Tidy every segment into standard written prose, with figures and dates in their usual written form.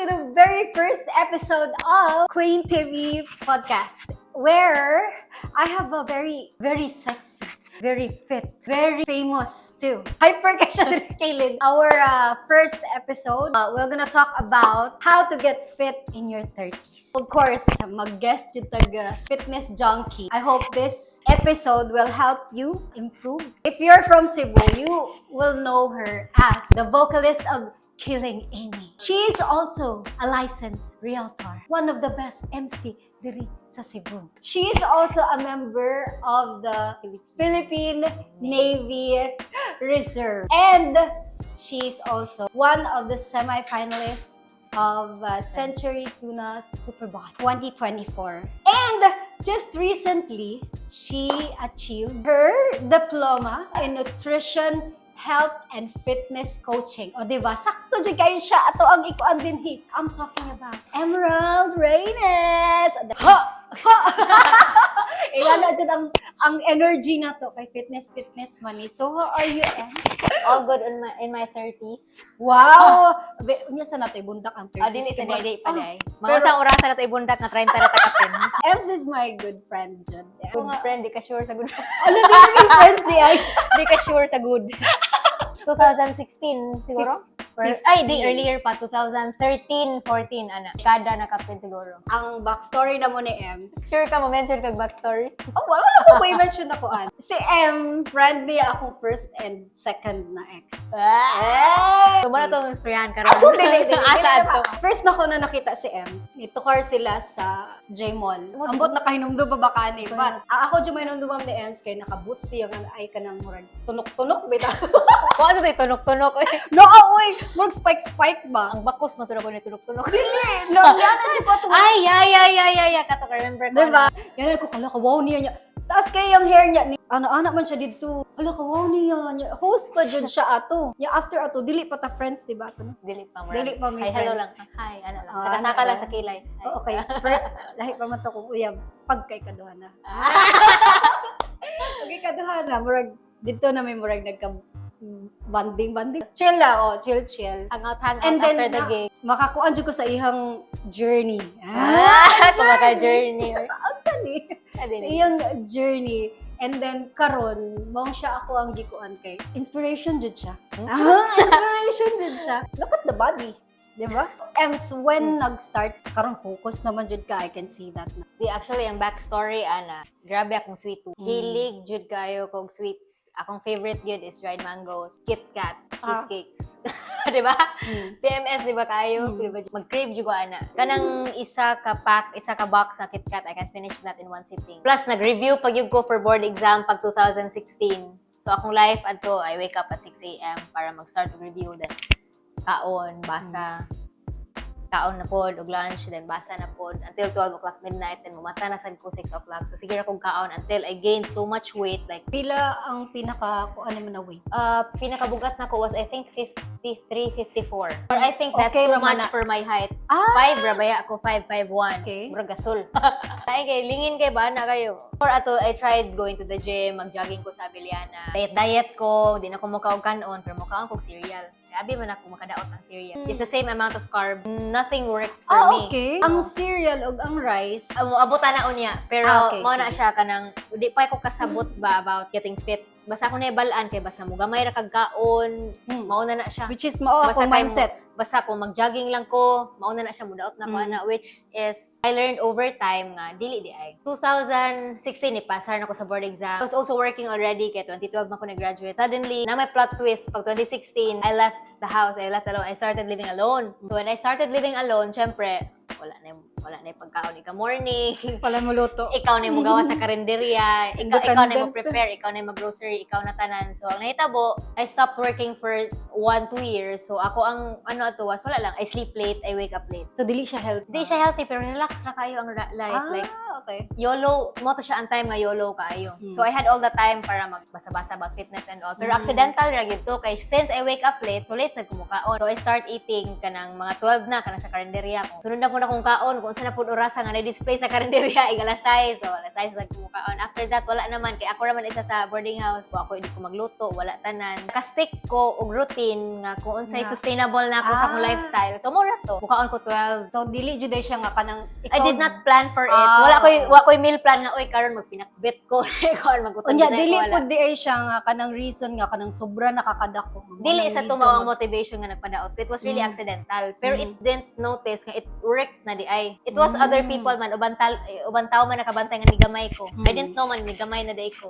to the very first episode of Queen TV Podcast, where I have a very, very sexy, very fit, very famous too, hyper-casual Our first episode, we're gonna talk about how to get fit in your 30s. Of course, mag-guest yung fitness junkie. I hope this episode will help you improve. If you're from Cebu, you will know her as the vocalist of Killing Amy. She is also a licensed realtor, one of the best MC diri sa Cebu. She is also a member of the Philippine Navy Reserve, and she is also one of the semi-finalists of Century Tuna's Super Bowl 2024. And just recently, she achieved her diploma in nutrition, health, and fitness coaching. O diba? Sakto dyan kayo siya. Ato ang ikuan din hit. I'm talking about Emerald Reynes. Ha! Ha! Ilan na dyan ang energy na to kay fitness money. So, how are you, Em? All good in my 30s. Wow! Unya sa nato ibundak ang 30s. Dili sa dili pa day. Mga Pero- isang orasan na to ibundak na 30 na takapin. Ems is my good friend dyan. Good friend, di ka sure sa good. Ano din yung friends di ay? Di ka sure sa good. 2016 siguro? Di earlier pa, 2013, 14, ana. Kada nakapin siguro. Ang backstory na mo ni Ems. Sure ka mo mention kag backstory? Oh, wala ko pa i-mention ako an. Si Ems, friend niya akong first and second na ex. So, muna itong storyahan karon. Ako, dili. Asa to? First na ko na nakita si Ems. Itukar sila sa J-Mall. Ambot na kahinumdo ba baka ni. But, ako dyan may hinumdumam ni Ems kay naka-boots siya nga ay ka ng murag. Tunok-tunok, bita. Kung ano tayo, tunok-tunok. No, uy! Murag spike-spike ba? Ang bakos matulog ko na tunok-tunok. Dili! Yan na dyan pa tunok. Ay. Kato ka, remember ko. Diba? Yan ko, kala ka, wow niya niya. Taas kayo yung hair niya. Ano-anak man siya dito. Kala ka, wow niya. Host pa dyan siya ato. Yung after ato, dili pa ta friends, diba? Dili pa mo. Dili pa may Hi, hello friends. lang. Hi, ano lang. Ah, Saka-saka ano lang ba? sa kilay. Hi. Oh, okay. Lahi pa man to kung uyab. Pag kay kaduhana. Okay, kaduhana. Murag, dito na may murag banding. Chill la, chill. Hangout And then, after the game. Makakuan dyan ko sa ihang journey. So maka-journey. Ang sani. Sa Journey. iyang journey. And then, karon mong siya ako ang gikuan kay. Inspiration dyan siya. Inspiration dyan siya. Look at the body. Diba? Ems, when nag-start, karon focus naman dyan ka. I can see that na. Di actually, ang backstory, ana, grabe akong sweet tooth. Hilig jud kayo kog sweets. Akong favorite yun is dried mangoes, Kit Kat, cheesecakes. Di ba? PMS, di ba kayo? Diba? Mag-crave jud ko, ana. Kanang isa ka box na Kit Kat, I can finish that in one sitting. Plus, nag-review pag yung ko for board exam pag 2016. So, akong life adto, I wake up at 6 a.m. para mag-start to review. Then, kaon, basa, kaon na pod, og lunch, then basa na pod, until 12 o'clock midnight, then mumata na sad ko 6 o'clock. So, sige akong kaon until I gained so much weight. Like, Pila ang kung ano mo na weight? pinakabugat na ko was, I think, 53, 54. Or I think that's Okay, too Ramana. much for my height. 5 Rabaya ako, 5'1". Okay. Murag gasol. Ay, kay, lingin kay bana kayo. For ato, I tried going to the gym, mag-jogging ko sa Abiliana. Diet ko, di na ko mukaog kanon, pero mukaon kong cereal. Abi man ako makadaot ang cereal. It's the same amount of carbs. Nothing worked for me. Okay. Ang cereal o ang rice. Abutan na unya. Pero Okay, mao na sige. siya kanang di pa ako kasabot ba about getting fit. Basta ako na ibalaan kay basta mo gamay ra kag kaon. Mauna na siya. Which is mao Basta akong kay mindset. Basta kung mag-jogging lang ko, mauna na siya mudaot na ko ana, which is I learned over time nga dili di ay. 2016 ni pasar na ko sa board exam. I was also working already kay 2012 man ko na-graduate. Suddenly, na may plot twist pag 2016, I left the house, I left alone. I started living alone. So when I started living alone, syempre, wala na yung pagkaon ika morning. Pala mo luto. Ikaw na yung magawa sa karinderya, ikaw na Independent. yung mag-prepare, ikaw na yung mag-grocery, ikaw na tanan. So, ang nahitabo, I stopped working for 1-2 years. So, ako ang ato was, wala lang, I sleep late, I wake up late. So, dili siya healthy. Hindi siya healthy, pero relax na kayo ang life. Like, okay. YOLO, mo to siya ang time nga YOLO kayo. So, I had all the time para magbasa-basa about fitness and all. Pero accidental ra gyud to kay since I wake up late, so late sa kumukaon. So, I start eating kanang mga 12 na, kanang sa karinderya. Sunod na ko na kung kaon, kung unsa na pud orasa nga na-display sa karinderya igalasay. So alasay sa kumukaon. After that wala naman kay ako raman isa sa boarding house. Kung ako hindi ko magluto, wala tanan. Naka-stick ko og routine nga kung unsay sustainable na ako sa akong lifestyle. So mo ra to. Mukaon ko 12. So dili jud siya nga kanang I did not plan for it. Wala ko'y meal plan nga oy karon magpinakbit ko. Karon magutod Unya sa dili wala. pud di ay siya nga kanang reason nga kanang sobra nakakadako. Dili sa tumaw ang motivation nga nagpadaot. It was really accidental. Pero it didn't notice nga it worked na di ay. It was other people man uban tao man nakabantay nga nigamay ko. I didn't know man nigamay na day ko.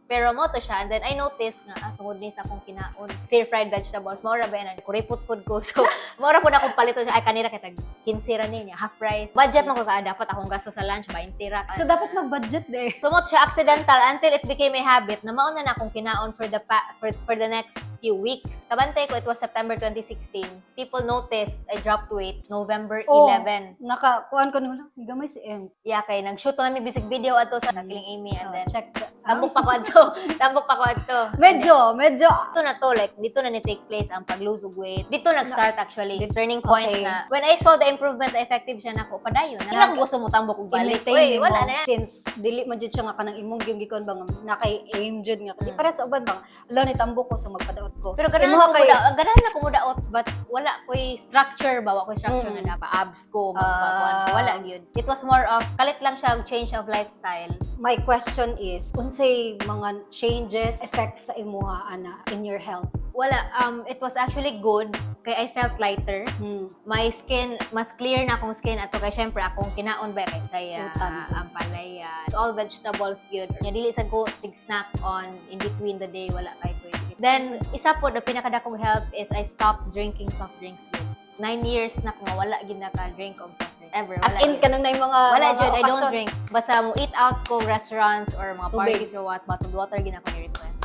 Pero mo to siya and then I noticed nga tungod ni sa akong kinaon stir fried vegetables mao ra ba yan kuripot pud ko. So mao ra pud akong palito siya ay kanira kay tag 15 ra niya half price. Budget mo ko dapat akong gasto sa lunch 20 ra. So dapat mag-budget de. Sumot siya accidental until it became a habit na mauna na akong kinaon for the next few weeks. Kabantay ko, it was September 2016. People noticed I dropped weight November 11. Nakakuan ko nung gamay si Ems. Yeah, kay nag-shoot kami bisig video ato sa Kiling Amy and then Check. tambok pa ko adto. Tambok pa ko adto. Medyo. Dito na to, like, dito na ni-take place ang pag-lose of weight. Dito nag-start actually. The turning point na, when I saw the improvement, effective siya na ko, padayon na. Ilang gusto mo tambok og balik. Uy, wala na yan. Since dili man jud siya nga kanang imong yung gikon bang nakay-aim jud nga. Di para sa uban bang alaw ni tambok ko so magpadaot ko. Pero ganahan na ko mudaot but wala ko'y structure ba? Wala ko'y structure nga dapat abs ko, wala gyud. It was more of, kalit lang siya change of lifestyle. My question is, unsay mga changes, effects sa imuha ana in your health? Wala, it was actually good kay I felt lighter. My skin, mas clear na akong skin ato kay syempre akong kinaon ba kay saya, ampalaya. It's all vegetables good. Nya dili sad ko tig snack on in between the day wala kay ko. Then isa po na pinakadakong help is I stopped drinking soft drinks good. 9 years na ko wala gid naka-drink og soft drink ever. As in kanang nay mga wala jud I don't occasion. drink. Basta mo eat out ko restaurants or mga Tubig. parties or what, bottled water gid ako ni-request.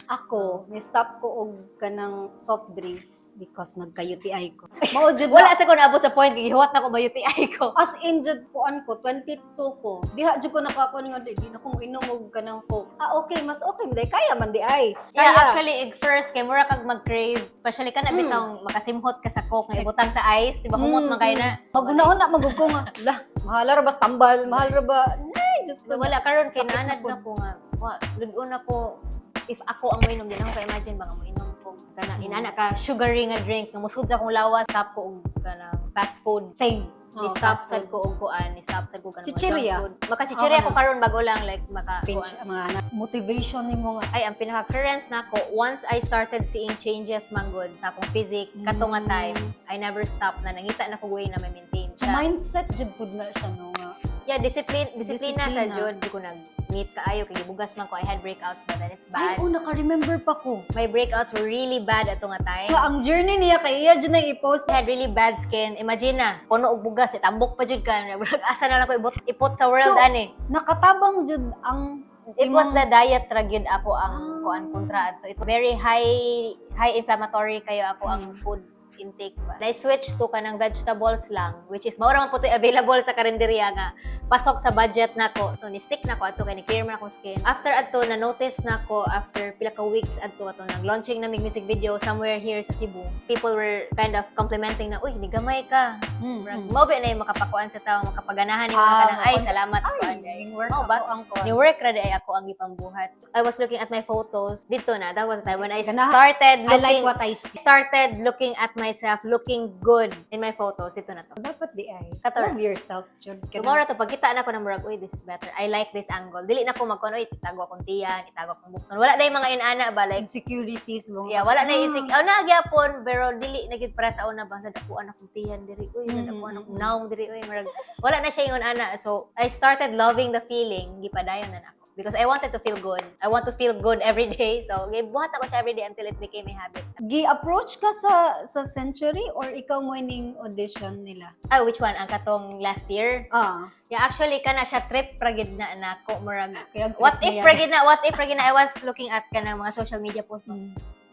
Ako, ni-stop ko og kanang soft drinks because nagka-UTI ko. Mao jud Wala sa ko naabot sa point gihuwat na ko ba UTI ko. as in jud kuan ko 22 ko. Diha jud ko nakakuan nga di na ko inom og kanang Coke. Okay, mas okay man kaya man di ay. Yeah, Kaya, actually, first, kay mura kag mag-crave. Especially ka na bitang makasimhot ka sa Coke, nga ibutang sa ice. Diba kumot man kayo na. Magunahon na magugko nga. Lah, mahal ra ba tambal? Mahal ra ba? Ay, Diyos ko. Wala, karon Sakit kinanad na na ko nga. Lugon ako, if ako ang mainom, din ako ka-imagine ba nga mainom ko. Kana, inana ka, sugary nga drink, nga musud sa akong lawas, stop ko og kana fast food. Same. Ni-stop sad ko og kuan, ni-stop sad ko kanang Chichirya. Maka-chichirya ko karon bago lang, like, Pinch, mga motivation ni mo nga. ay ang pinaka-current na ko once I started seeing changes manggod sa akong physique katong nga time I never stopped na nangita na ko way na may maintain Sa siya. mindset jud pud na siya no nga. Yeah, disiplina sa Disiplina. jud di ko nag-meet kaayo kay gibugas man ko I had breakouts but then it's bad. Ay, naka-remember pa ko. My breakouts were really bad ato nga time. Nga, ang journey niya kay iya jud na i-post. I had really bad skin. Imagine na, puno og bugas, tambok pa jud ka. Asa na lang ko ipot sa world So, ani. Nakatabang jud ang It was the diet ra gyud ako ang kuan kontra ato. It was very high inflammatory kayo ako ang food intake ba. Na-switch to kanang vegetables lang, which is mao ra man po available sa karinderya nga pasok sa budget nako. So ni-stick nako ato kay ni-clear man akong skin. After ato na-notice nako after pila ka weeks ato nag-launching na music video somewhere here sa Cebu. People were kind of complimenting na, uy, nigamay ka. Mao ba na yung makapakuan sa tao, makapaganahan ni mga kanang ay salamat ko anday. work Mao ba? ang ko. Ni work ra ay ako ang gipambuhat. I was looking at my photos. Dito na, that was the time when I Ganahan. started I like looking what I see. started looking at myself looking good in my photos. Dito na to. Dapat di ay. Kator. Love yourself, jud. Tomorrow to, pagkita na ko ng murag, uy, this is better. I like this angle. Dili na ko magkuno, uy, itago akong tiyan, itago akong bukton. Wala na yung mga inana ba, like, Insecurities mo. yeah, wala na yung insecure. Oh, nagyapon, pero dili, nagit-press ako na ba, nadapuan akong tiyan diri, uy, nadapuan akong naong diri, uy, murag, wala na siya yung ana. So, I started loving the feeling, gipadayon na ako. Because I wanted to feel good. I want to feel good every day. So, buhat ako siya every day until it became a habit. Gi-approach ka sa Century or ikaw mo ning audition nila? Ah, which one? Ang katong last year? Ah. Yeah, actually, kana siya trip pragid na nako murag. Kaya What if pragid na I was looking at kanang mga social media posts.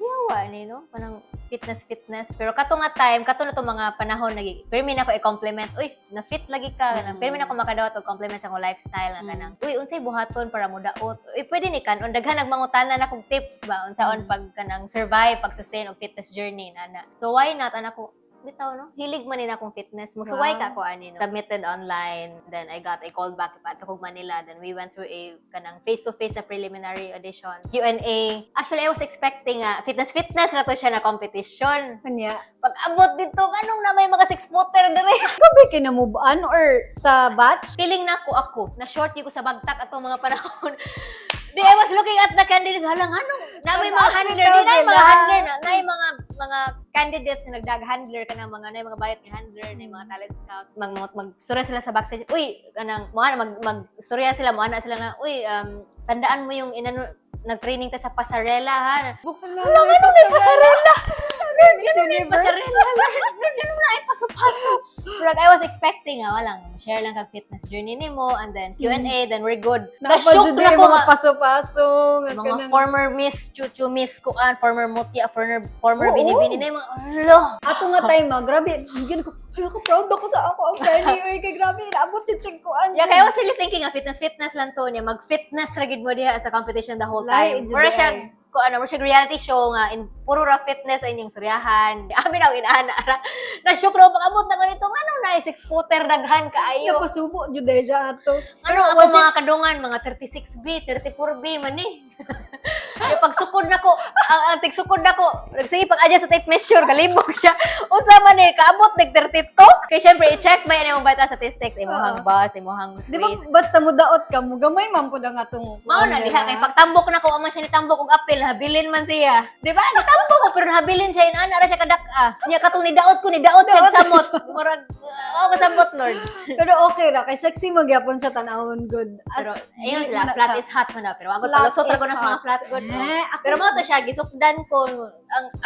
Yawa ni no, kanang fitness. Pero kato nga time, kato na to mga panahon lagi. Pero mi na ko i-compliment, uy, na fit lagi ka kanang. Pero mi na ko makadawat og compliment sa akong lifestyle nga kanang. Uy, unsay buhaton para mo daot? Uy, pwede ni kanon daghan nagmangutana na kog tips ba unsaon pag kanang survive, pag sustain og fitness journey nana. So why not anak ko bitaw no. Hilig man nila akong fitness. Musuway ka ko ani no. Submitted online, then I got a call back at ako Manila. Then we went through a kanang face-to-face na preliminary audition. Q&A. Actually, I was expecting fitness na to siya na competition. Kanya. Pag abot dito, anong na may mga 6-footer dire? Sabi kinamove on or sa batch? Feeling na ako na short ko sa bagtak atong mga panahon. Di, I was looking at the candidates. Halang, na may mga handler. Di na yung mga handler. Na yung mga candidates na nagdag-handler ka ng mga, na yung mga bayot ni handler, na yung mga talent scout. Mag-storya sila sa backstage. Uy, mag-storya sila, mga sila na, uy, tandaan mo yung nag-training ta sa pasarela, ha? Wala nga nung may pasarela! Ganun na yung pasarela. Ganun na yung paso-paso. Pero I was expecting, walang, share lang kag fitness journey ni mo, and then Q&A, then we're good. Na-shock na ko mga paso-paso. Mga former Miss, Chuchu Miss Kuan, former Mutia, former Binibini na yung mga, Ato nga time, grabe, bigyan ko, proud ako sa ako ang friendly. Uy, kay grabe, naabot yung check ko. Yeah, kaya I was really thinking, fitness lang to niya. Mag-fitness ragid mo diha sa competition the whole time. Mura siya, reality show nga, in puro ra fitness ay inyong suryahan. Amin ako inaana. Na-shock ro, pag-abot na ganito, na 6-footer daghan kaayo. Napasubo, juday siya ato. Ako mga kadungan, mga 36B, 34B, man pagsukod na ko, ang tigsukod na ko, sige, pag-adjust sa tape measure, kalibog siya. Usa man kaabot, nag-32. Kaya syempre, i-check may na yung bata sa statistics, imuhang bus, imuhang Swiss. Di ba, basta mo daot ka, mo gamay man po na nga itong... Mao na, diha, kay pagtambok na ko, aman siya nitambok og apel, habilin man siya. Di ba? Nitambok ko, pero habilin siya, inana siya kadak-a. Niya katong nidaot ko, nidaot siya samot. Murag, masabot, Lord. Pero okay na, kay sexy magyapon siya tanawon good. Pero, ayun sila, flat is hot mo na. Pero ako, palusot ko na sa mga flat good. Pero mo to siya, gisukdan ko.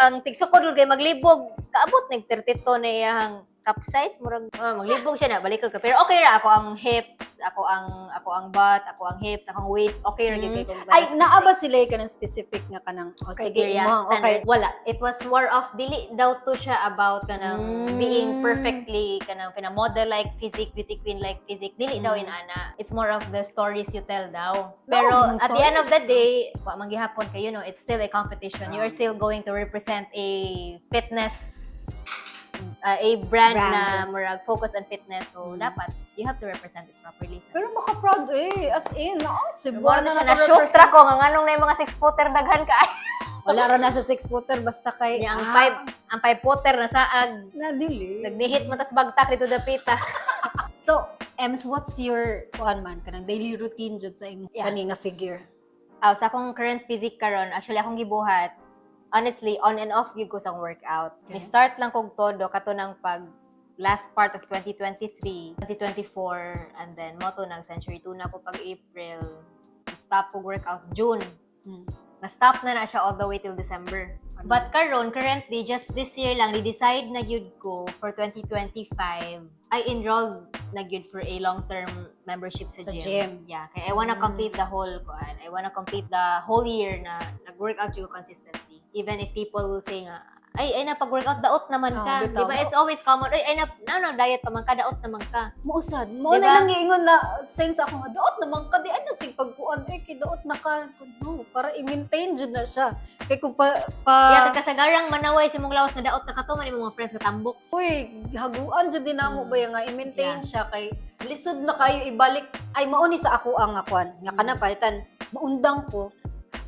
Ang tigsukod ko kay maglibog, kaabot, nag-32 na iyang cup size, murag maglibog siya na, balik ko. Pero okay ra, ako ang hips, ako ang butt, ako ang hips, ako ang waist, okay ra gyud kay Ay, naaba sila ka ng specific nga kanang criteria, standard. Wala. It was more of, dili daw to siya about kanang being perfectly, kanang pinamodel-like physique, beauty queen-like physique. Dili daw inana. It's more of the stories you tell daw. Pero at the end of the day, manggihapon kayo, it's still a competition. You are still going to represent a fitness a brand na murag focus on fitness, so dapat you have to represent it properly. Pero maka-proud as in, Cebuana na na-shock tra ko nga nganong na yung mga 6-footer daghan ka. Wala ra na sa 6-footer basta kay ang 5-footer na saag. Nadili. Nagnihit mo tas bagtak dito dapita. So, Ems, what's your kanang daily routine jud sa imong kani nga figure? Sa akong current physique karon, actually akong gibuhat, honestly, on and off gyud ko sa workout. Okay. Ni-start lang kog todo kato ng pag last part of 2023, 2024, and then moto nag-century 2 na ko pag April. Stop kog workout June. Na-stop na siya all the way till December. But currently, just this year lang, di-decide na gyud ko for 2025, I enrolled na gyud for a long-term membership sa gym. Yeah, kaya I wanna complete the whole year na nag-workout ko consistently. Even if people will say nga, ay napag-workout, daot naman ka. Di ba? It's always common. Ay, diet pa man ka, daot naman ka. Mausad. Mo na lang iingon na, since ako nga, daot naman ka, di ano, sig pagkuan, kay daot na ka. No, para i-maintain dyan na siya. Kaya kung Yeah, kasagarang manaway si mong lawas nga daot na ka to, man yung mga friends katambok. Uy, haguan dyan din na mo ba yung nga, i-maintain siya, kay lisod na kayo, ibalik, ay mauni sa ako ang akuan. Nga ka na, palitan, maundang ko,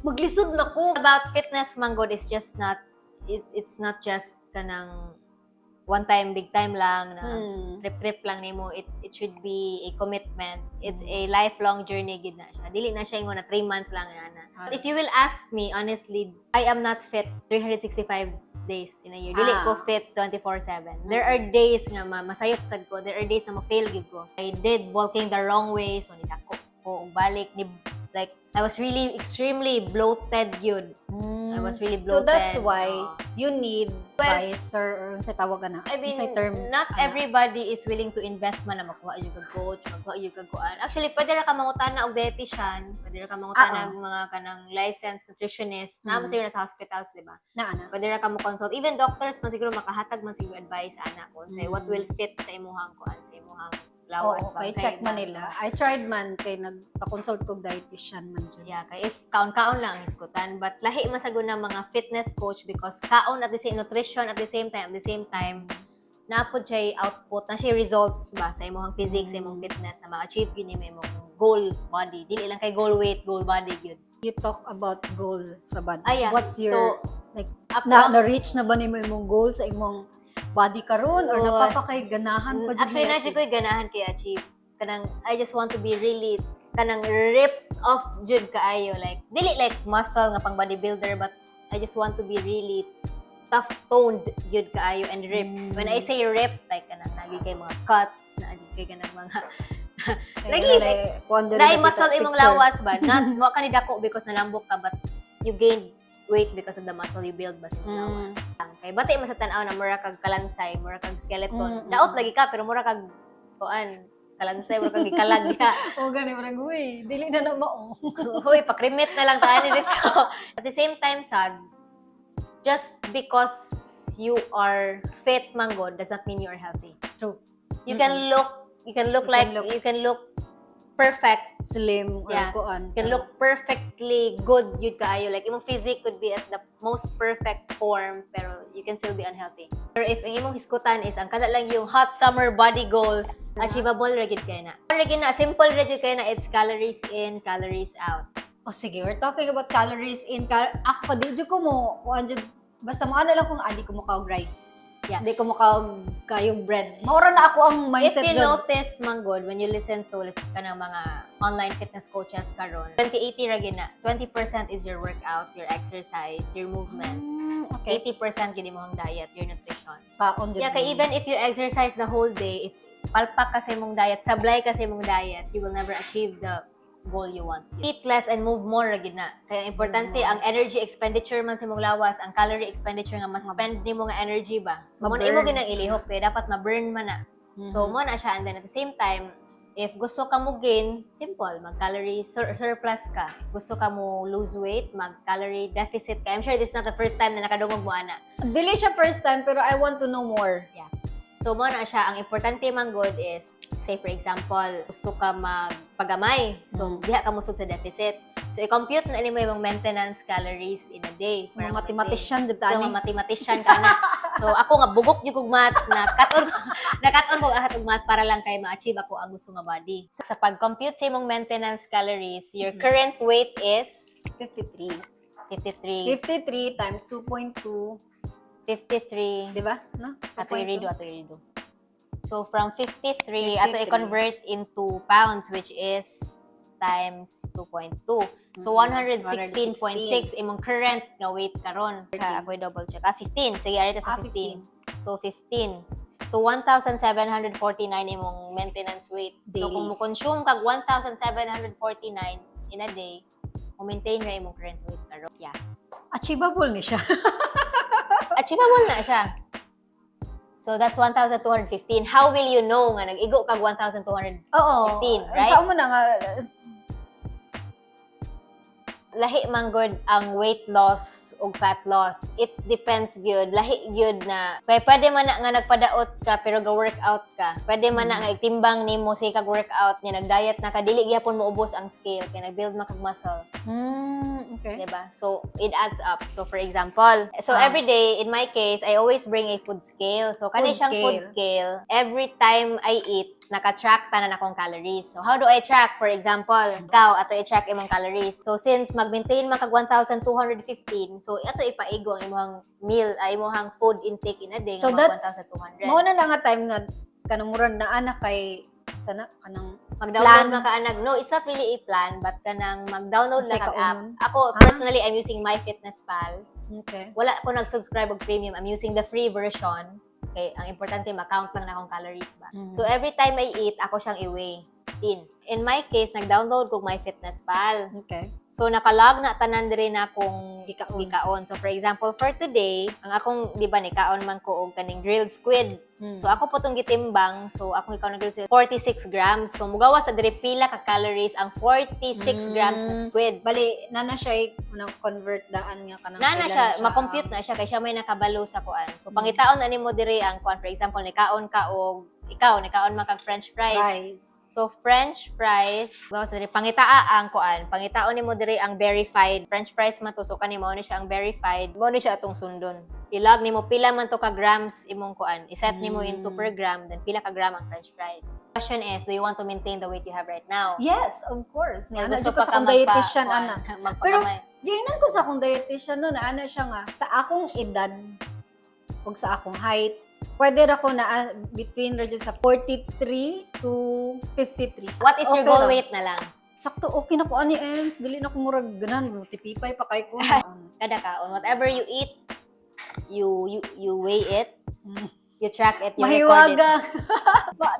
maglisod na ko. About fitness, Manggod, is just not, it's not just kanang one time, big time lang na trip lang nimo. It should be a commitment. It's a lifelong journey gid na siya. Dili na siya na 3 months lang ana. If you will ask me honestly, I am not fit 365 days in a year. Dili ko fit 24/7. There are days nga masayop sad ko. There are days na ma-fail gid ko. I did walking the wrong way, so nidako ko balik ni like I was really extremely bloated yun. I was really bloated. So that's why you need advisor or sa tawagan na. I mean, term, not everybody is willing to invest man na makuha yung coach, makuha yung kuan. Actually, pwede ra ka mangutana og dietitian, pwede ra ka mangutana og mga kanang licensed nutritionist, na siguro sa hospitals, di ba? Pwede ra ka mo consult. Even doctors man siguro makahatag man siguro advice ana kon say what will fit sa imong kuan, sa imong lawas. Okay, check man nila. I tried man kay nagpa-consult ko dietitian man dyan. Yeah, kay if kaon-kaon lang ang iskutan, but lahi masagod na mga fitness coach because kaon at the same nutrition at the same time naapod siya output, na siya results ba sa imong physics, sa imong fitness, na ma-achieve yun yung imong goal body. Dili lang kay goal weight, goal body yun. You talk about goal sa body. Yeah. What's your, like, na-reach na ba nimo imong goal sa imong body karon or napapakay ganahan pa? Actually, na ko'y ganahan kay achieve. Kanang, I just want to be really, kanang ripped off jud kaayo. Like, dili like muscle nga pang bodybuilder, but I just want to be really tough toned yun kaayo and ripped. When I say ripped, like kanang nagi kay mga cuts, nagi kay kanang mga lagi like na muscle imong lawas ba? Not wa ka ni dako because nanambok ka, but you gained weight because of the muscle you build ba sa imong lawas. Kay bati man sa tan-aw na mura kag kalansay, mura kag skeleton. Daot lagi ka pero mura kag kuan kalansay, mura kag gikalag ya. O gani murag huy, dili na mao. Huy, pakrimit na lang taani dito. At the same time sad, just because you are fit manggod does not mean you are healthy. True. You can look perfect, slim or kuan. You can look perfectly good yun kaayo. Like imong physique could be at the most perfect form pero you can still be unhealthy. Pero if ang imong hiskutan is ang kada lang yung hot summer body goals, achievable ra gyud kay na. Simple ra gyud kay na, it's calories in, calories out. O sige, we're talking about calories in. Ako, di ko mo, basta mo lang kung adi ko mo kaog rice. Yeah. Di ko mo kaog kayong bread. Maura na ako ang mindset If you dyan. noticed, Manggod, when you listen to kanang mga online fitness coaches karon, 20-80 ra gina. 20% is your workout, your exercise, your movements. Okay. 80% gid imong diet, your nutrition. Kaon Yeah, kay even if you exercise the whole day, if palpak ka sa imong diet, sablay ka sa imong diet, you will never achieve the goal you want. Eat less and move more ra gid na. Kaya importante ang energy expenditure man sa imong lawas, ang calorie expenditure nga ma-spend nimo nga energy ba. So mo imo ginang ilihok kay dapat ma-burn man na. So mo na siya, and then at the same time, if gusto ka mo gain, simple, mag-calorie surplus ka. If gusto ka mo lose weight, mag-calorie deficit ka. I'm sure this is not the first time na nakadungog mo ana. Dili siya first time pero I want to know more. Yeah. So, mo na siya, ang importante man good is, say for example, gusto ka magpagamay. So, diha ka musod sa deficit. So, i-compute na mo yung maintenance calories in a day. So, mga mathematician, dito so, mga mathematician ka na. So, ako nga, bugok yung math, na-cut-on ko ahat og math para lang kay ma-achieve ako ang gusto nga body. So, sa pag-compute sa imong maintenance calories, your current weight is 53. 53 times 2.2. 53. Di ba? No? Ato i-redo. So, from 53, ato i-convert into pounds, which is times 2.2. So, 116.6 imong current nga weight karon. Ako i-double check. 15. Sige, arita sa 15. So, 15. So, 1,749 imong maintenance weight. Daily. So, kung mo-consume kag 1,749 in a day, mo-maintain ra imong current weight karon. Yeah. Achievable ni siya. Achievable na siya. So, that's 1,215. How will you know nga nag-igo kag 1,215, right? Saan mo na nga, lahi man good ang weight loss o fat loss. It depends gyud. Lahi gyud na kay pwede man na nga nagpadaot ka pero ga-workout ka. Pwede man na nga itimbang nimo say kag workout niya, nag-diet na ka, dili gyapon maubos ang scale kay nag-build man kag muscle. Okay. Diba? So, it adds up. So, for example, every day, in my case, I always bring a food scale. So, kani siyang food scale. Every time I eat, naka-track tanan akong calories. So, how do I track? For example, ikaw, ato i-track imong calories. So, since mag-maintain man kag 1,215, so, ato ipaigo ang imong meal, imong food intake in a day, so, nga that's 1,200. Mao na nga time nga, kanang na anak kay, sana, kanang, mag-download na ka-anag. No, it's not really a plan, but kanang mag-download na kag-app. Ako, personally, I'm using MyFitnessPal. Okay. Wala ko nag-subscribe og premium. I'm using the free version. Okay, ang importante, ma-count lang na akong calories ba. So, every time I eat, ako siyang i-weigh. In my case, nag-download ko MyFitnessPal. Okay. So, nakalog na tanan diri na akong gikaon. So, for example, for today, ang akong, di ba, nikaon man ko og kaning grilled squid. So, ako po itong gitimbang. So, akong ikaw na grilled squid, 46 grams. So, mugawa sa diri pila ka calories ang 46 grams na squid. Bali, nana siya convert daan nga kanang Nana siya, ma-compute na siya kay siya may nakabalo sa kuan. So, pangitaon na nimo diri ang kuan. For example, nikaon ka og nikaon man kag french fries. So, french fries, bawas diri pangitaa ang kuan. Pangitaon nimo diri ang verified french fries man to. So, kanimo ni siya ang verified. Mo ni siya atong sundon. ilog nimo pila man to ka grams imong kuan. I-set nimo into per gram, then pila ka gram ang french fries. Question is, do you want to maintain the weight you have right now? Yes, of course. Or Ana gusto ko pa sa ka akong dietitian, kuan, ana. magpagamay. Giingnan ko sa akong dietitian no, na ano siya nga, sa akong edad, ug sa akong height, pwede ra ko na between radyo sa 43 to 53. What is your Okay goal ra. weight na lang? Sakto, okay na ko ani Ems. Dili na ko murag ganan, tipipay pa kay ko. Kada kaon, whatever you eat, you weigh it, you track it, you record it. Mahiwaga.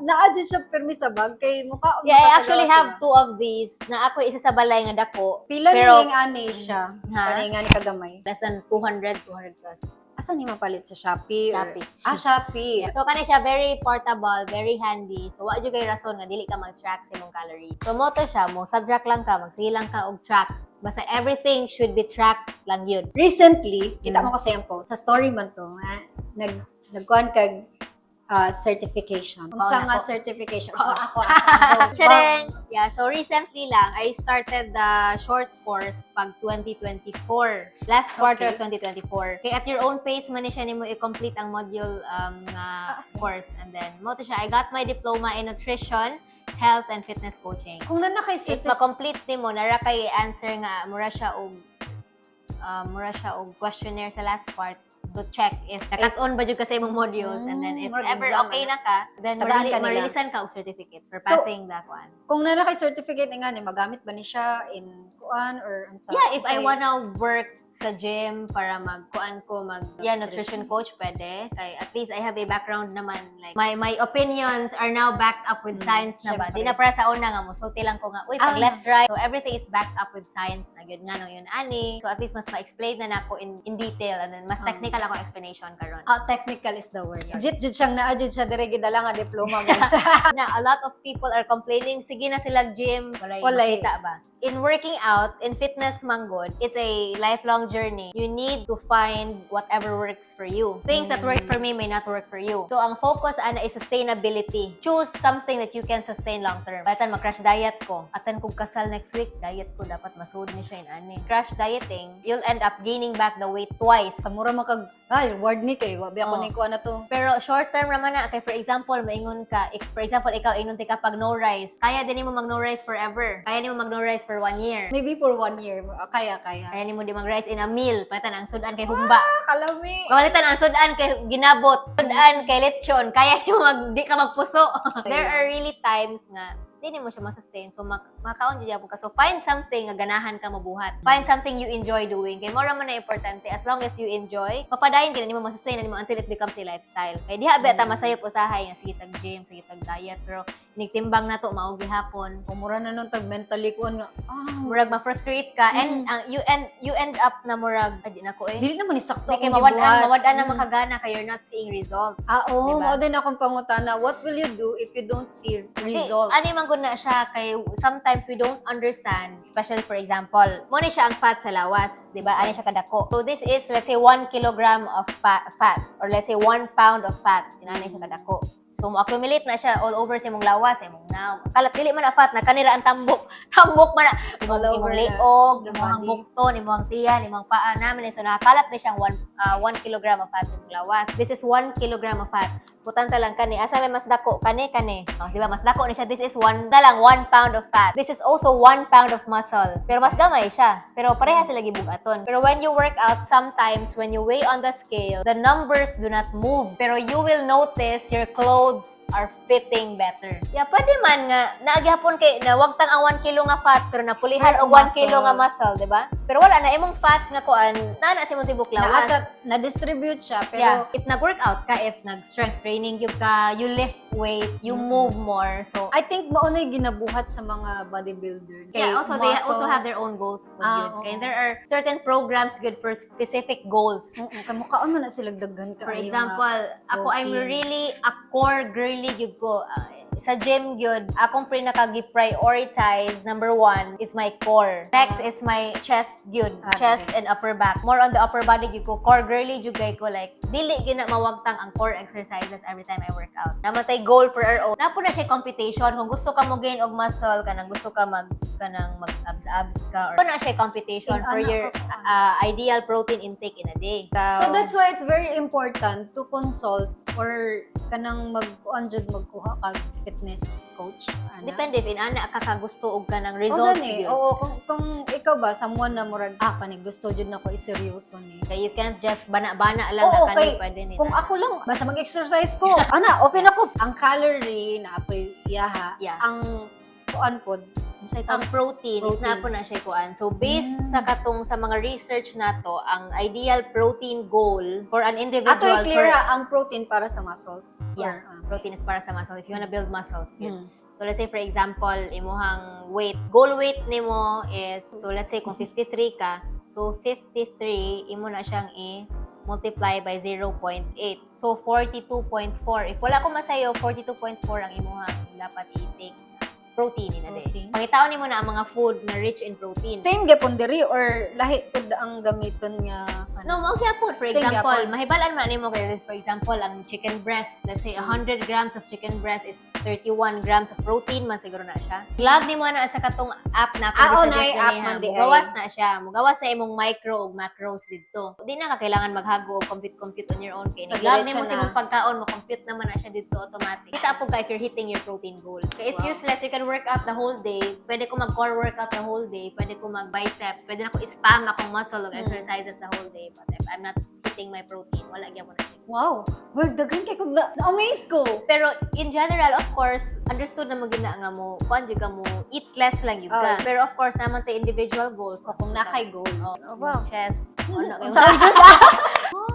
Naadyo siya permi sa bag kay mukha. Yeah, I actually have 2 of these na ako isa sa balay nga dako. Pila pero na yung ani siya. Ha? Kani nga ni kagamay. Less than 200 plus. Asan ni mapalit sa Shopee? Shopee. Shopee. So kani siya very portable, very handy. So wa jud kay rason nga dili ka mag-track sa imong calories. So mo to siya, mo subtract lang ka, magsige lang ka og track. Basta everything should be tracked lang yun. Recently, kita mo kasi yung post, sa story man to, nagkuhan kag certification. Kung sa nga certification, ako. Tadang! Yeah, so recently lang, I started the short course pag 2024. Last quarter of 2024. Kaya at your own pace man ni siya nimo i-complete ang module nga course. And then, mo to siya, I got my diploma in nutrition, health, and fitness coaching. Kung na kay If ma-complete nimo, nara kay answer nga, mura siya og questionnaire sa last part to check if nakat-on ba jud ka sa imong modules, and then if ever okay na ka, then marilisan ka og certificate for passing that one. Kung na kay certificate nga ni magamit ba ni siya in kuan or unsa? Yeah, if I wanna work sa gym para nutrition coach pwede, kay at least I have a background naman, like my opinions are now backed up with science na ba. Di na para sa una nga mo so lang ko nga pag less rice, so everything is backed up with science na gyud nga yun ani, so at least mas ma-explain na nako in detail, and then mas technical ako explanation karon. Technical is the word. Jud siyang naadjud siya dire gidala nga diploma mo. Na a lot of people are complaining, sige na sila gym, walay makita ba. In working out, in fitness manggod, it's a lifelong journey. You need to find whatever works for you. Things that work for me may not work for you. So, ang focus ana is sustainability. Choose something that you can sustain long term. Batan mag-crash diet ko. Atan kong kasal next week, diet ko dapat masud ni siya in ani. Crash dieting, you'll end up gaining back the weight twice. Samura makag reward ni kay wabi ako ni kuan na to. Pero short term naman na, kay for example, maingon ka, for example, ikaw ingon ka pag no rice. Kaya din mo mag no rice forever. Kaya nimo mag no rice for 1 year. Maybe for 1 year. Kaya. Kaya nimo di mag-rice in a meal. Palitan ang sudan kay humba. Kalami. Palitan ang sudan kay ginabot. Sudan kay lechon. Kaya nimo di ka magpuso. There are really times nga hindi mo siya masustain. So, makaon dyan po ka. So, find something nga ganahan ka mabuhat. Find something you enjoy doing. Kaya mora man na importante. As long as you enjoy, mapadayon ka na mo masustain na mo until it becomes a lifestyle. Kaya diha beta masayop usahay nga sige tag gym, sige tag diet. Pero nigtimbang na to, maog gihapon. Mura na nun tag mentally kuan nga. Murag ma-frustrate ka. And you end up na murag, di na ko Dili naman isakto kay mawad-an na makagana kay you're not seeing result. Oo, mao din akong pangutana. What will you do if you don't see result? Ani man gud na siya kay sometimes we don't understand, especially for example, mo ni siya ang fat sa lawas, di ba? Ani siya kadako. So this is let's say 1 kilogram of fat or let's say 1 pound of fat. Ani siya kadako. So, mo-accumulate na siya all over sa imong lawas, imong na. Kalat, dili man na fat, na kanira ang tambok. Tambok man na. Imong liog, imong bukton, imong tiyan, imong paa namin. So, nakakalat na siyang 1 kilogram of fat sa imong lawas. This is 1 kilogram of fat. Putanta lang kani. Asa may mas dako? Kani. Oh, di ba? Mas dako ni siya. This is 1 pound of fat. This is also 1 pound of muscle. Pero mas gamay siya. Pero pareha sila gibugaton. Pero when you work out, sometimes when you weigh on the scale, the numbers do not move. Pero you will notice your clothes are fitting better. Yeah, pwede man nga, naagihapon kay, na wag tang ang 1 kilo nga fat, pero napulihan og 1 kilo nga muscle, di ba? Pero wala na, imong fat nga kuan, na si mong tibok lawas. Na-distribute siya, pero... Yeah, if nag-workout ka, if nag-strength training you ka, you lift weight, you move more. So, I think maunay ginabuhat sa mga bodybuilder. Yeah, also they also have their own goals for good. Kaya there are certain programs good for specific goals. Kamukhaan mo na sila daghan ka. For example, ako I'm really a core girly gyud ko. Sa gym gyud, akong pinaka-prioritize number 1 is my core. Next is my chest gyud, chest and upper back. More on the upper body gyud ko. Core girly gyud kay ko, like dili gyud na mawagtang ang core exercises every time I work out. Namatay goal per our own. Napo na siya competition kung gusto ka mo gain og muscle kanang gusto ka mag abs ka or na siya competition for your ideal protein intake in a day. So that's why it's very important to consult or kanang magkuha kag fitness coach. Depende if inana ka gusto og kanang results gyud. Oo, kung ikaw ba someone na murag kani gusto jud nako iseryoso ni. Kaya you can't just bana-bana lang na kani pwede nila. Kung ako lang basta mag-exercise ko, okay na ko. Ang calorie na apoy iyaha, ang kuan pod ang protein is na po na siya kuan. So based sa katong sa mga research nato, ang ideal protein goal for an individual ato clear ang protein para sa muscles. Yeah, protein is para sa muscles if you wanna build muscles. So let's say for example, imuhang weight, goal weight nimo is so let's say kung 53 ka, so 53 imo na siyang multiply by 0.8. So 42.4. If wala ko masayo, 42.4 ang imuhang dapat i-take protein in a day. Pangitaon nimo na ang mga food na rich in protein. Same gyapon diri or lahi pud ang gamiton nga no, mo gyapon. For example, mahibalan man nimo kay for example ang chicken breast, let's say 100 grams of chicken breast is 31 grams of protein man siguro na siya. Log nimo na sa katong app na ako suggest niya. Mugawas na siya. Mugawas na imong micro ug macros didto. Di na ka kailangan maghago og compute on your own kay log nimo sa imong pagkaon mo compute naman na siya didto automatic. Kita po ka if you're hitting your protein goal. Kay it's useless you can work out the whole day. Pwede ko mag-core workout the whole day. Pwede ko mag-biceps. Pwede na ko spam akong muscle o exercises the whole day. But if I'm not hitting my protein, wala gyapon na siya. Wow! Well, daghan kay kung na-amaze ko. Pero in general, of course, understood na mo gina nga mo, kung ka mo, eat less lang yun ka. Pero of course, naman tayo individual goals. Kung nakay goal. Wow. Chest.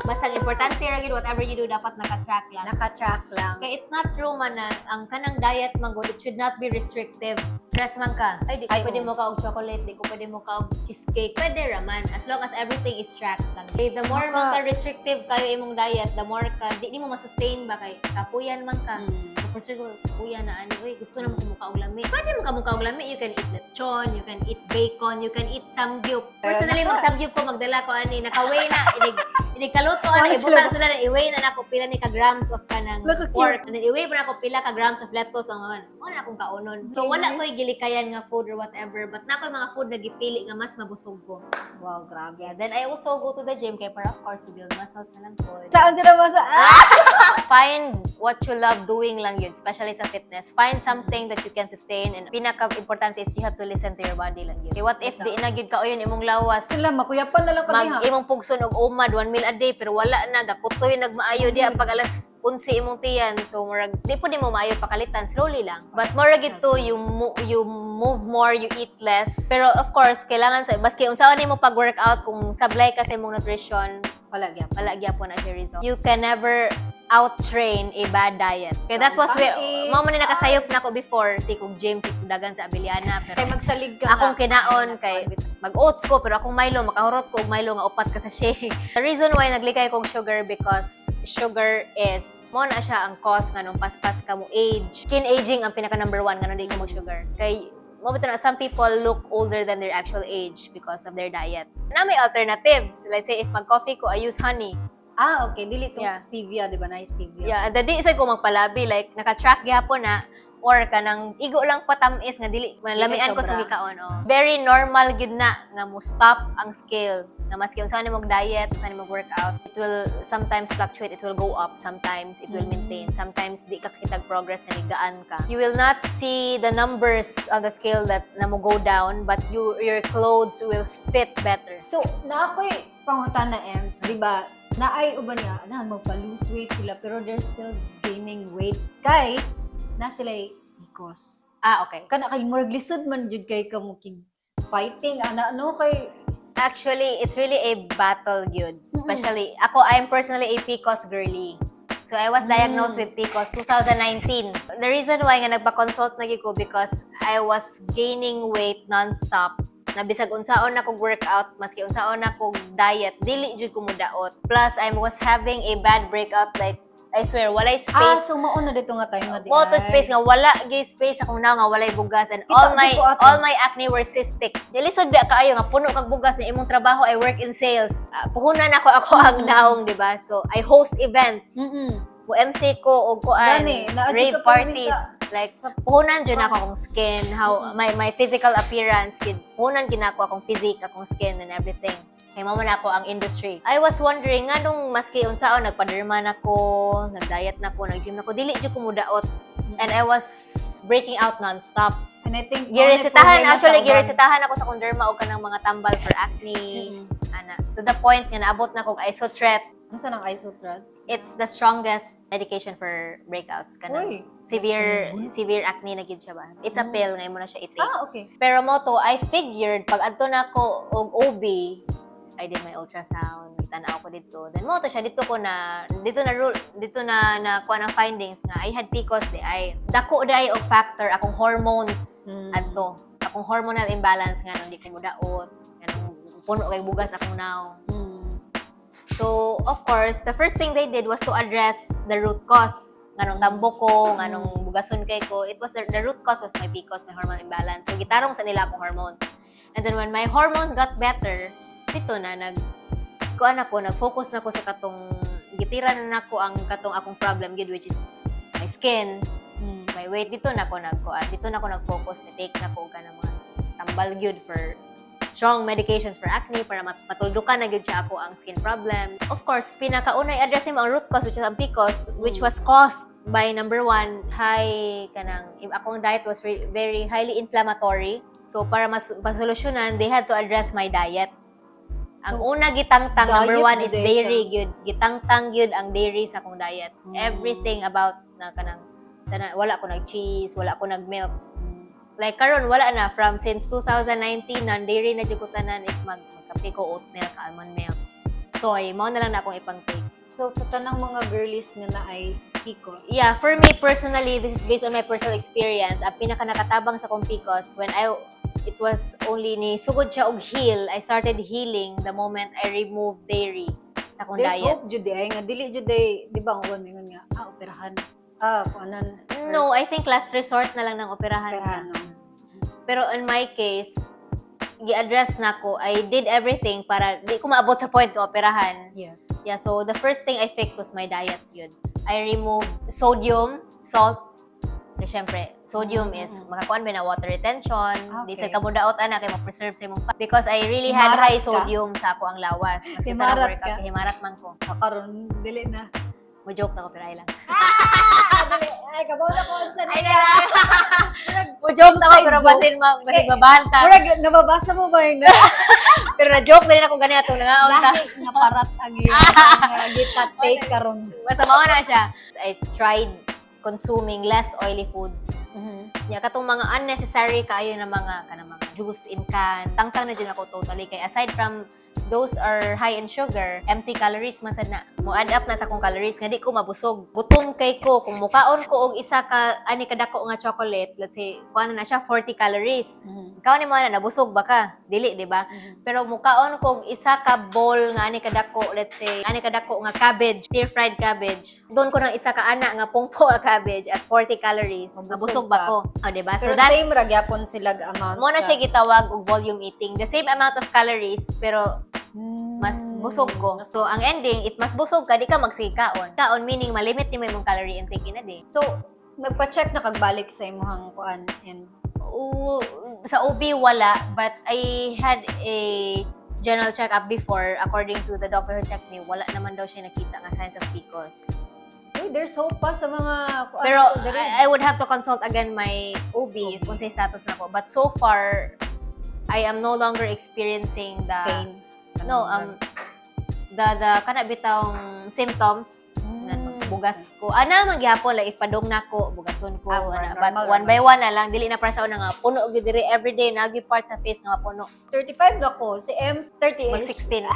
Basta importante rin whatever you do, dapat naka-track lang. Naka-track lang. Kaya it's not true man na ang kanang diet man go, it should not be restrictive. Stress man ka. Ay, di ko pwede mo ka og chocolate, di ko pwede mo ka og cheesecake. Pwede raman, as long as everything is tracked lang. Okay, the more man ka restrictive kayo imong diet, the more ka, di mo ma-sustain ba kay kapuyan man ka. For sure, kapuyan na ano, uy, gusto na mo kumukha og lami. Pwede mo kamukha og lami, you can eat lechon, you can eat bacon, you can eat samgyup. Personally, mag-samgyup ko, magdala ko ani, naka-weigh na, inigkaluto ana, ibutang sila na i-weigh na nako pila ni ka grams of kanang pork. And then i-weigh pa nako pila ka grams of lettuce ang mga. Wala akong kaunon. So wala ko gilikayan nga food or whatever, but nako mga food na gipili nga mas mabusog ko. Wow, grabe. Yeah, then I also go to the gym kay para of course to build muscles na lang po. Saan siya naman sa... Find what you love doing lang yun, especially sa fitness. Find something that you can sustain and pinaka-importante is you have to listen to your body lang yun. Okay, what if di na gyud ka o yun imong lawas? Sila, makuyapan na lang kami ha. Imong pugson og umad 1 meal a day pero wala na gakutoy nagmaayo diya pag alas 11 imong tiyan. So murag di po mo maayo pakalitan, slowly lang. But more gid to you move more, you eat less. Pero of course, kailangan sa baski unsaon nimo pag-workout kung sablay ka sa imong nutrition, wala gyapon na siya result. You can never out-train a bad diet. Kaya that was where, mo man nakasayop na ako before, si kong gym, si kong dagan sa Abiliana. Pero kay magsalig ka akong kinaon, kay mag-oats ko, pero akong Milo, makahurot ko og Milo nga upat ka sa shake. The reason why naglikay kong sugar because sugar is, mo na siya ang cause nga nung paspas ka mo age. Skin aging ang pinaka number 1 nga nung di ka mo sugar. Kay some people look older than their actual age because of their diet. Na may alternatives. Let's say, if mag-coffee ko, I use honey. Okay. Dili to stevia, di ba? Na stevia. Yeah, and di isa ko magpalabi. Like, naka-track gyapon na. Or kanang igo lang patamis nga dili lamian ko sa gikaon. Very normal gid na nga mo stop ang scale. Nga maski unsa ni mo diet, unsa ni mo workout, it will sometimes fluctuate, it will go up, sometimes it will maintain, sometimes di ka kitag progress nga nigaan ka. You will not see the numbers on the scale that na mo go down, but your clothes will fit better. So, na ako'y pangutana Ems, di ba? Na ay uban niya, na magpa-lose weight sila pero they're still gaining weight. Kay na sila PCOS. Okay. Kana kay murag lisod man jud kay kamukig fighting ano kay actually it's really a battle gyud. Especially ako I'm personally a PCOS girly. So I was diagnosed with PCOS 2019. The reason why nga nagpa-consult na gyud ko because I was gaining weight non-stop. Na bisag unsaon na kog workout, maski unsaon na kog diet, dili jud ko mudaot. Plus I was having a bad breakout like I swear, walay space. So mauna dito nga tayo nga di. Mo to space nga wala gyud space akong now nga walay bugas and Kita, all my acne were cystic. Nilisod biya kaayo nga puno kag bugas ng imong trabaho. I work in sales. Puhunan ako ang naong, di ba? So I host events. Mo MC ko og kuan rave parties. Like puhunan jud ako akong skin, how my physical appearance, puhunan ginako akong physique, akong skin and everything. Kaya mo na ako ang industry. I was wondering, nga nung maski unsaon, nagpaderma na ko, nag-diet na ko, nag-gym na ko, dili dyan ko mudaot. And I was breaking out non-stop. And I think, giresitahan ako sa konderma o kanang mga tambal for acne. Ana, to the point nga naabot na ko isotret. Ano saan ang isotret? It's the strongest medication for breakouts. Kanang severe acne na gid siya ba? It's a pill, ngayon mo na siya i-take. Okay. Pero mo to, I figured, pag adto na ko og OB, I did my ultrasound, tanaw ko dito. Then mo to siya dito na kuha ng findings nga I had PCOS dako day og factor akong hormones adto. Akong hormonal imbalance nga nung di ko mudaot, kanang puno kay bugas akong now. So, of course, the first thing they did was to address the root cause. Nganong tambo ko, nganong bugason kay ko. It was the root cause was my PCOS, my hormonal imbalance. So, gitarong sa nila akong hormones. And then when my hormones got better, dito na nag-focus na ko sa katong gitiran na ko ang katong akong problem gid, which is my skin, my weight. Dito na ko nag-focus, ni-take na ko kanang mga tambal gyud for strong medications for acne para matuldukan na gyud siya ako ang skin problem. Of course, pinakaunay address mo ang root cause, which is ang PCOS, which was caused by number 1, akong diet was very highly inflammatory. So para masolusyonan, they had to address my diet. Ang una gitangtang, number 1 is dairy gyud. Gitangtang gyud ang dairy sa akong diet. Everything about na kanang wala ko nag-cheese, wala ko nag-milk. Like karon wala na, from since 2019 nan dairy na jud ko tanan, if magkape ko oat milk, almond milk, soy, mao na lang na akong ipang-take. So sa tanang mga girlies nga na ay PCOS. Yeah, for me personally, this is based on my personal experience. Ang pinaka nakatabang sa akong PCOS when it was only ni sugod siya og heal. I started healing the moment I removed dairy sa akong diet. There's hope jud ay nga dili jud ay, di ba ang mingon nga operahan. Kuanan. No, I think last resort na lang ng operahan. Pero in my case, gi-address na ko. I did everything para di ko maabot sa point ko operahan. Yes. Yeah, so the first thing I fixed was my diet yun. I removed sodium, salt. Kasi syempre, sodium is makakuan ba na water retention. Di sa kamudaot ana kay mo-preserve sa imong because I really had high sodium sa ako ang lawas. Kasi sa workout, himarat man ko. Karon dili na. Mo joke na ko pero ay lang. Dili. Ay kabaw na ko unsa ay na. Mo joke na ko pero basin babanta. Murag nababasa mo ba yun? Pero na joke din ako ganito nangaon ta. Lahi nga parat ang gita take karon. Basta mao na siya. I tried consuming less oily foods. Ya katong mga unnecessary kaayo na mga juice in can. Tangtang na dyan ako totally kay aside from those are high in sugar, empty calories man sad na. Mo add up na sa akong calories nga di ko mabusog. Gutom kay ko kung mukaon ko og isa ka ani kadako nga chocolate, let's say kuan na siya 40 calories. Ikaw ni mo na nabusog ba ka? Dili, di ba? Pero mukaon ko og isa ka bowl nga ani kadako, let's say ani kadako nga cabbage, stir-fried cabbage. Doon ko nang isa ka ana nga pungpo nga cabbage at 40 calories. Mabusog ba ko? Oh, di ba? So that's same ra gyapon sila amount. Mo na siya gitawag og volume eating. The same amount of calories pero mas busog ko. So, ang ending, if mas busog ka, di ka magsikaon. Kaon meaning malimit ni mo imong calorie intake in a day. So, nagpa-check na kagbalik sa imong kuan and sa OB wala, but I had a general check-up before. According to the doctor who checked me, wala naman daw siya nakita nga signs of PCOS. There's hope pa sa mga kuan. Pero I would have to consult again my OB kung sa status na ko. But so far, I am no longer experiencing the pain. The kana bitawng symptoms nga bugas ko. Ana magyapon like ipadong nako, bugason ko but one by one na lang dili na para sa una nga puno gyud diri everyday nagi part sa face nga mapuno. 35 na ko, si M 30ish. Mag 16.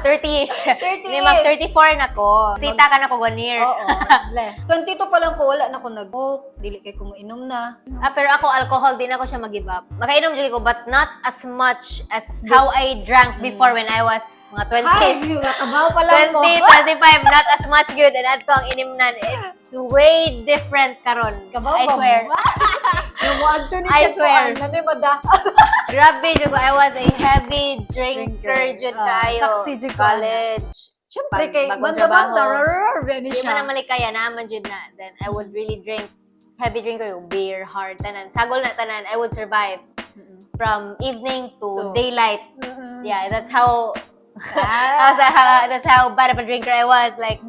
30ish. Ni mag 34 na ko. Sita ka na ko 1 year. Oo, bless. 22 pa lang ko wala na ko nag-smoke, dili kay ko moinom na. Pero ako alcohol din ako siya mag-give up. Makainom jud ko but not as much as how I drank before when I was mga Ay, 20s. kabaw pa lang 20, mo. 25, not as much good. And ato ang inimnan, it's way different karon. Kabaw I ba swear. mo? Namuadto ni I siya swear. Nani mada. Grabe, jud ko, I was a heavy drinker, jud kayo. Saksi jud ko, College. Siyempre Pag kay bagong banda-banda, trabaho. ni Di man siya. na malikaya, naman jud na. Then I would really drink. Heavy drinker, yung beer, hard, tanan. Sagol na tanan, I would survive. From evening to daylight. Yeah, that's how that's how bad of a drinker I was. Like,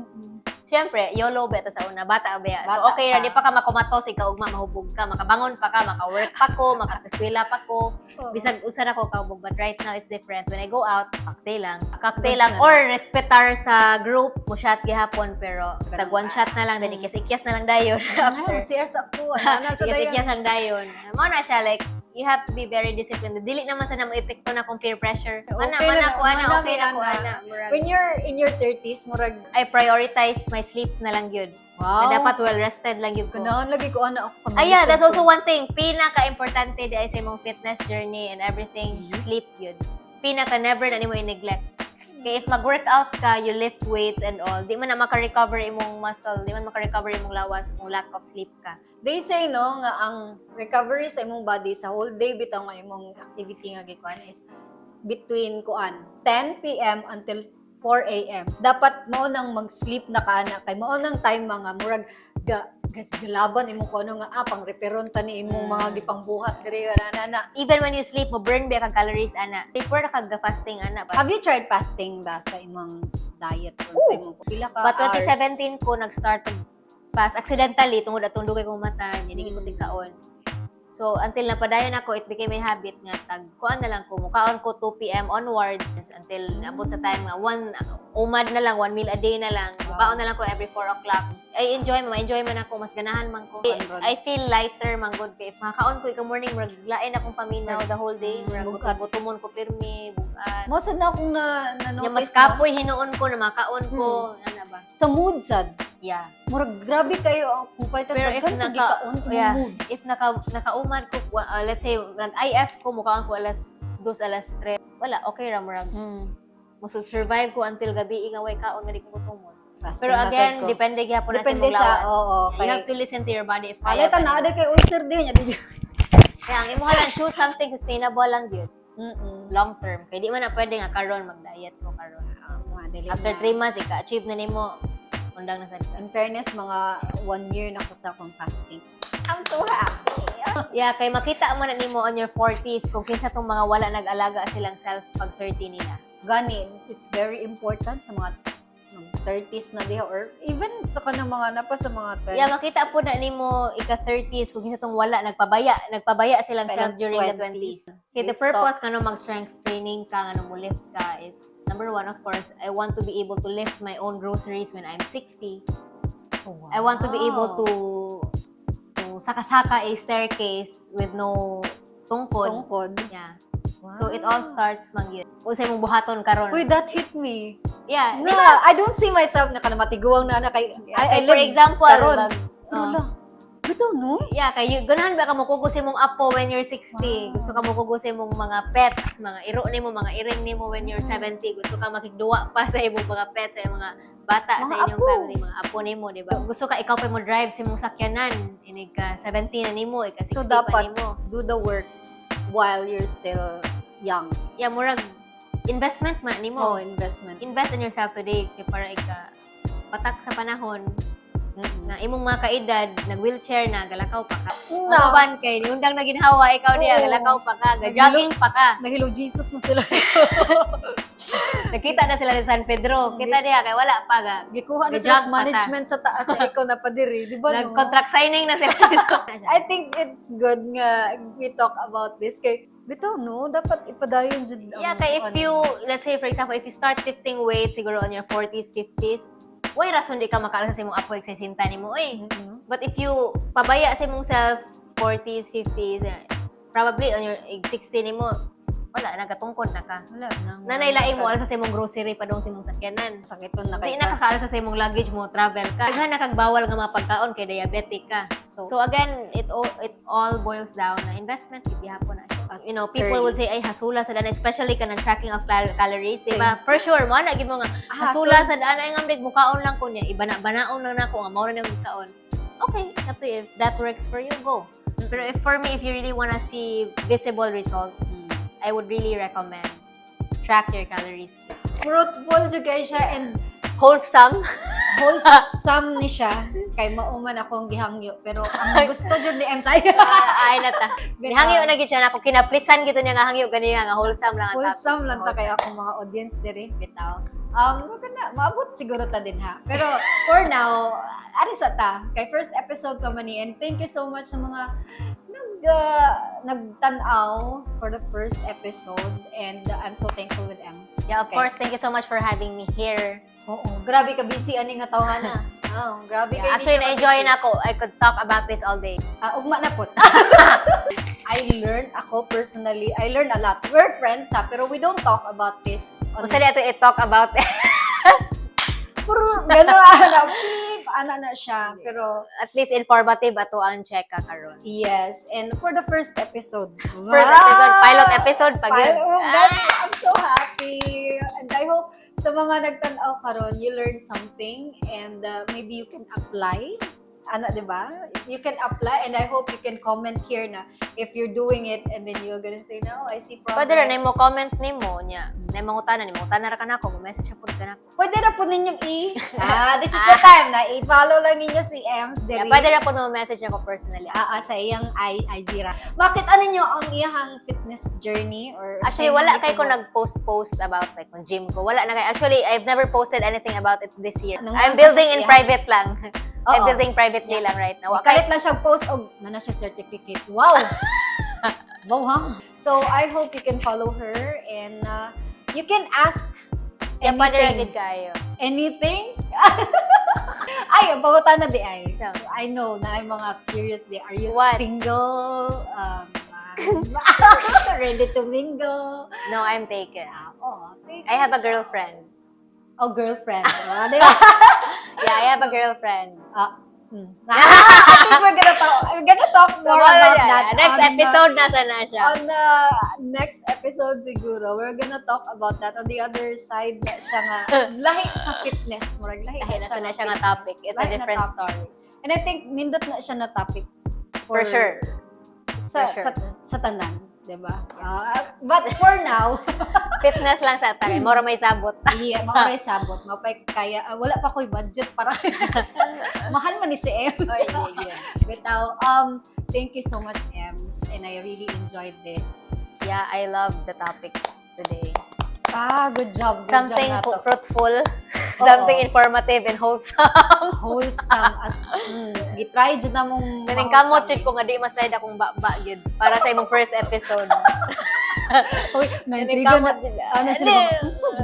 siyempre, YOLO beta sa una, bata ba. So, Bata okay, pa. di pa ka makumatos, ikaw ugma, mahubog ka, makabangon pa ka, maka-work pa ko, makakaskwela pa ko. Bisag usa na ko kaubog, but right now, it's different. When I go out, cocktail lang. Cocktail lang, or respetar sa group, mo shot gihapon, pero tag one shot na lang, then ikyas-ikyas na lang dayon. After. Serious ako. Ano sa dayon? Ikyas-ikyas lang dayon. Mo na siya, like, you have to be very disciplined. Dili naman sa na mo epekto na kung peer pressure. Mana ko ana. When you're in your 30s, murag I prioritize my sleep na lang yun. wow. Na dapat well rested lang yun ko. Kunaon lagi ko ana ako. Ay, yeah, that's also one thing. Pinaka-importante di ay sa imong fitness journey and everything, sleep yun. Pinaka-never na nimo i-neglect. Kaya if mag-workout ka, you lift weights and all, di man na maka-recover imong muscle, di man maka-recover imong lawas kung lack of sleep ka. They say no nga ang recovery sa imong body sa whole day bitaw nga imong activity nga gikuan is between 10 p.m. until 4 a.m. Dapat mo nang mag-sleep na kana kay mao nang time mga murag galaban imong kuno nga pang reperon ta ni imong mga gipangbuhat diri na. Even when you sleep, mo burn ba kang calories ana. Before na kag fasting ana. Have you tried fasting ba sa imong diet or sa imong pila ka But hours? 2017 ko nag-start fast accidentally tungod atong dugay kong mata, hindi ko tigkaon. So until napadayon ako, it became a habit nga kuan na lang ko, mukaon ko 2 p.m. onwards until nabot sa time nga umad na lang, 1 meal a day na lang. Mukaon na lang ko every 4 o'clock. I enjoy man ako, mas ganahan man ko. I feel lighter man good kay if makakaon ko ikang morning, maglain akong paminaw the whole day, gutomon ko pirmi, bugat. Mo sad na akong na-notice. Mas kapoy hinuon ko na makaon ko, ana ba? Sa mood sad. Yeah. Murag grabe kayo ang kupay Pero if if nakaumad ko, let's say nag-IF ko, mukhaan ko alas 2, alas 3, wala, okay ra murag. Survive ko until gabi nga way kaon nga di ko gutomon. Pero again, depende gyapon na sa imong lawas. You have to listen to your body if kaya. Palitan na kay ulcer din niya. Kaya ang imo lang choose something sustainable lang gyud. Long term. Kay di man na pwede nga karon mag-diet ko karon. After 3 months ika-achieve na nimo, undang na sa likod. In fairness, mga 1 year na ko sa akong fasting. I'm so happy. Yeah, kay makita mo na nimo on your 40s kung kinsa tong mga wala nag-alaga silang self pag 30 nila. Gani, it's very important sa mga 30s na diha or even sa kanang mga napa sa mga 20s. Yeah, makita po na nimo ika-30s kung kinsa tong wala nagpabaya silang self during the 20s. Okay, the purpose kano mag-strength training ka, ngano mo lift ka is number 1, of course, I want to be able to lift my own groceries when I'm 60. Wow. I want to be able to saka-saka a staircase with no tungkod. Yeah. Wow. So it all starts man gyud. Kung sa imong buhaton karon. Uy, that hit me. Yeah, No, di ba? I don't see myself na matiguang na kay I For live example, karon. Bitaw no? Yeah, kay ganahan ba ka mukugos imong apo when you're 60? Gusto ka mukugos imong mga pets, mga iro nimo, mga iring nimo when you're 70. Gusto ka makigduwa pa sa imong mga pets, sa imong mga bata Mga sa inyong apo. family, mga apo nimo, di ba? Gusto ka ikaw pa mo drive sa imong sakyanan, inig ka 70 na nimo, ika 60 So pa dapat nimo. do the work while you're still young. Yeah, murag investment man nimo. Investment. Invest in yourself today kay para ika patak sa panahon na imong mga kaedad nag-wheelchair na galakaw pa ka. No. Ban kay ni undang na ginhawa ikaw diya galakaw pa ka, jogging pa ka. Nahilo Jesus na sila. Nakita na sila sa San Pedro. Kita diya kay wala pa ga. Gikuha na Gajag sila management sa taas na ikaw na padiri, di ba? No? Nag-contract signing na sila dito. I think it's good nga we talk about this kay bitaw no, dapat ipadayon jud. Yeah, kay if you, let's say for example, if you start lifting weights siguro on your 40s, 50s, why rason di ka makaalas sa imong apo sa sinta nimo But if you pabaya sa imong self 40s, 50s, probably on your 60 nimo, wala nagatungkod na ka. Wala na. Nanay laing mo alas sa imong grocery pa dong sa imong sakyanan. Sakiton na Di kay. nakakaalas sa imong luggage mo, travel ka. Daghan na kag bawal nga mapagkaon kay diabetic ka. So again, it all boils down na investment gid gihapon na siya. you know, people would say, ay, hasula sa daan, especially ka ng tracking of calories, diba? For sure, mo, naging mo nga, hasula sa daan, ay nga, mukaon lang ko niya, iba na, banaon lang na ko, nga, maura na yung mukaon. Okay, it's up to you. If that works for you, go. Pero for me, if you really wanna see visible results, I would really recommend track your calories. Fruitful juga siya and wholesome ni siya. Kay mauman akong gihangyo. Pero ang gusto dyan ni Ems ay ay nata. Gihangyo na gid siya na, kung kinaplisan gito niya nga hangyo gani nga wholesome lang ang topic. Wholesome lang ta kay akong mga audience diri bitaw. Maganda, maabot siguro ta din ha. Pero for now, ari sa ta. Kay first episode ka man ni, and thank you so much sa mga nagtanaw for the first episode, and I'm so thankful with Ems. Yeah, of course. Thank you so much for having me here. Oo, grabe ka busy ani nga tawhana. Grabe yeah, actually na-enjoy na ako. I could talk about this all day. Ugma na po. Ako personally, I learned a lot. We're friends ha, pero we don't talk about this. Kung saan ito i-talk about it. Pero gano'n, na siya. Pero at least informative ato ang check ka karon. Yes, and for the first episode. Pilot episode pag yun. I'm so happy. And I hope sa mga nagtanaw karon, you learn something, and maybe you can apply. Diba? You can apply, and I hope you can comment here na if you're doing it, and then you're gonna say, no, I see progress. Pwede rin, mo comment nimo niya. Nangungutan ra ka na ako, message po ka na ako. Pwede na po ninyong this is the time na i-follow lang ninyo si Ems. Yeah, pwede na po message ako personally. Sa iyang IG ra. Bakit ano nyo ang iyang fitness journey? Or actually, wala kay ko nag-post about like kung gym ko. Wala na kay. Actually, I've never posted anything about it this year. I'm building in private lang. I'm building privately lang right now. Kalit lang siya post og na siya certificate. Wow! Wow, huh? So, I hope you can follow her, and you can ask anything. Anything? Ay, bagutan na di ay. So, I know na ay mga curious di. Are you single? Ready to mingle? No, I'm taken. Taken. I have a girlfriend. Oh, girlfriend. Yeah, I have a girlfriend. I think we're gonna talk more about that. Next episode, nasa na siya. On the next episode siguro, we're gonna talk about that. On the other side na siya nga, lahi sa fitness. Lahi na siya nga topic. It's a different story. And I think, nindot na siya na topic. For sure. Sa tanan. Diba? But for now, fitness lang sa tayo. Mora may sabot. Yeah, mora may sabot. Mapay kaya, wala pa ko'y budget para mahal man ni si Ems. Bitaw, thank you so much, Ems. And I really enjoyed this. Yeah, I love the topic today. Good job. Something fruitful, something informative and wholesome. Wholesome. Gitry dyan na mong Galing kamot yun ko nga di maslide akong ba yun para sa imong first episode. Galing kamot yun.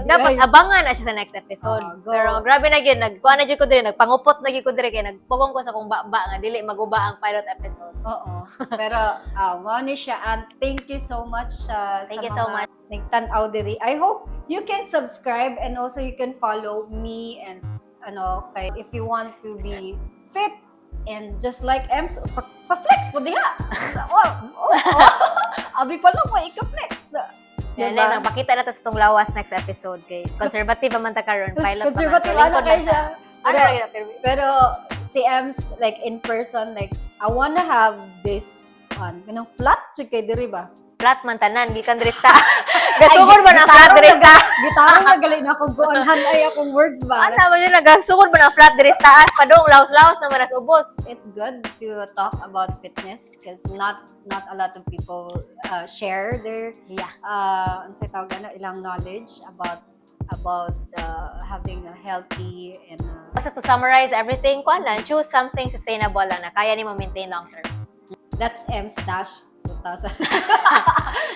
Dapat abangan na siya sa next episode. Pero grabe na yun. Nagkuha na dyan ko dire. Nagpangupot na dyan ko dire. Kaya nagpugong ko sa kong ba nga. Dili maguba ang pilot episode. Oo. Pero, money siya. And thank you so much sa mga nagtanaw diri. I hope you can subscribe, and also you can follow me, and if you want to be fit and just like Ems, pa-flex po diha. Abi pa lang mo ika-flex. Yan, nagpakita na ta sa itong lawas next episode. Kay conservative man ta karon, pilot conservative pa man. Conservative kayo siya. Pero si Ems, like in person, like I wanna have this kanang flat check kay diri ba? Flat man tanan, gikan diri sta. Gasugod ba na flat diri sta? Gitarong na gali na akong buonhan ay akong words ba. Ano ba yun, nagasugod ba na flat diri sta? Padong laos-laos na manas ubos. It's good to talk about fitness because not a lot of people share their unsay tawag na ilang knowledge about having a healthy and Basta to summarize everything, choose something sustainable lang na kaya ni mo maintain long term. That's Ems-2000.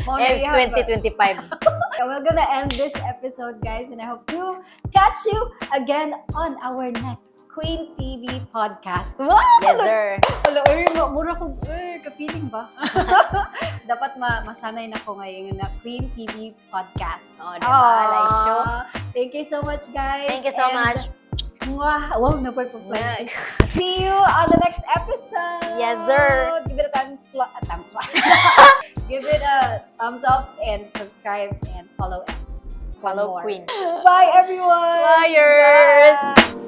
Ems 2025. We're gonna end this episode, guys, and I hope to catch you again on our next Queen TV podcast. Wow! Yes, sir. Mura ko, kapiling ba? Dapat masanay na ko ngayon na Queen TV podcast. Diba? Like show. Thank you so much, guys. Thank you so much. Wow, napay-play. See you on the next episode. Yes, sir. Give it a time slot. Give give it a thumbs up and subscribe and follow us. for Follow more. Queen. Bye, everyone. Buyers! Bye.